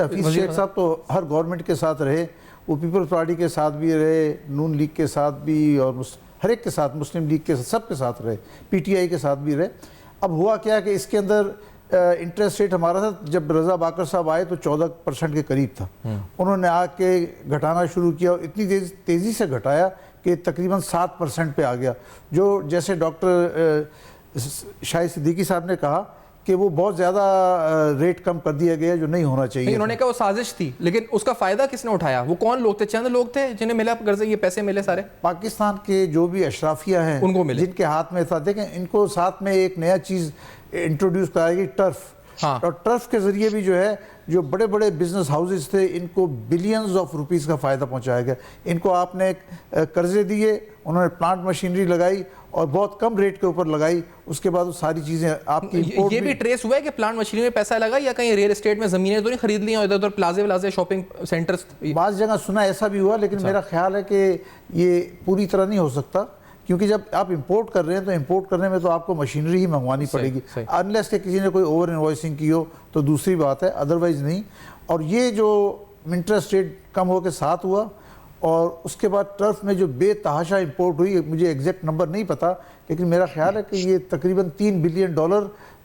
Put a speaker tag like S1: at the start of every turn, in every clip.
S1: حفیظ شیخ صاحب تو ہر گورنمنٹ کے ساتھ رہے، وہ پیپلز پارٹی کے ساتھ بھی رہے، نون لیگ کے ساتھ بھی، اور ہر ایک کے ساتھ، مسلم لیگ کے سب کے ساتھ رہے، پی ٹی آئی کے ساتھ بھی رہے۔ اب ہوا کیا کہ اس کے اندر انٹرسٹ ریٹ ہمارا تھا، جب رضا باکر صاحب آئے تو 14% کے قریب تھا۔ انہوں نے آ کے گھٹانا شروع کیا اور اتنی تیزی سے گھٹایا کہ تقریباً 7% پہ آ گیا، جو جیسے ڈاکٹر شاہد صدیقی صاحب نے کہا کہ وہ بہت زیادہ ریٹ کم کر دیا گیا جو نہیں ہونا چاہیے۔
S2: انہوں نے کہا وہ سازش تھی، لیکن اس کا فائدہ کس نے اٹھایا؟ وہ کون لوگ تھے؟ چند لوگ تھے جنہیں ملا قرضے، یہ پیسے ملے سارے؟
S1: پاکستان کے جو بھی اشرافیہ ہیں
S2: ان کو ملے،
S1: جن کے ہاتھ میں تھا۔ دیکھیں ان کو ساتھ میں ایک نیا چیز انٹروڈیوس کرائی گئی، ٹرف۔ اور ٹرف کے ذریعے بھی جو ہے جو بڑے بڑے بزنس ہاؤسز تھے ان کو بلینز آف روپیز کا فائدہ پہنچایا گیا۔ ان کو آپ نے قرضے دیے، انہوں نے پلانٹ مشینری لگائی اور بہت کم ریٹ کے اوپر لگائی، اس کے بعد وہ ساری چیزیں آپ کی امپورٹ
S2: یہ بھی ٹریس ہوا ہے کہ پلانٹ مشینری میں پیسہ لگا یا کہیں ریل اسٹیٹ میں زمینیں تو نہیں خرید لی ہیں ادھر ادھر پلازے شاپنگ سینٹرز؟
S1: بعض جگہ سنا ایسا بھی ہوا، لیکن میرا خیال ہے کہ یہ پوری طرح نہیں ہو سکتا، کیونکہ جب آپ امپورٹ کر رہے ہیں تو امپورٹ کرنے میں تو آپ کو مشینری ہی منگوانی پڑے گی، انلیس کہ کسی نے کوئی اوور انوائسنگ کی ہو تو دوسری بات ہے، ادروائز نہیں۔ اور یہ جو انٹرسٹ ریٹ کم ہو کے ساتھ ہوا، اور اس کے بعد ٹرف میں جو بے تحاشا امپورٹ ہوئی، مجھے ایگزیکٹ نمبر نہیں پتا، لیکن میرا خیال ہے کہ یہ تقریباً $3 بلین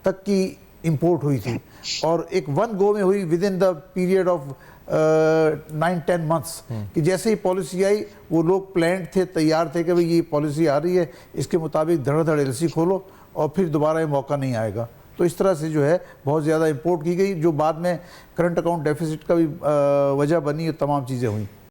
S1: تک کی امپورٹ ہوئی تھی، اور ایک ون گو میں ہوئی with in the period of 9-10 months، کہ جیسے ہی پالیسی آئی وہ لوگ پلانڈ تھے، تیار تھے کہ یہ پالیسی آ رہی ہے، اس کے مطابق دھڑ دھڑ ایل سی کھولو اور پھر دوبارہ یہ موقع نہیں آئے گا۔ تو اس طرح سے جو ہے بہت زیادہ امپورٹ کی گئی، جو بعد میں کرنٹ اکاؤنٹ ڈیفیسٹ کا بھی وجہ بنی اور تمام چیزیں ہوئیں۔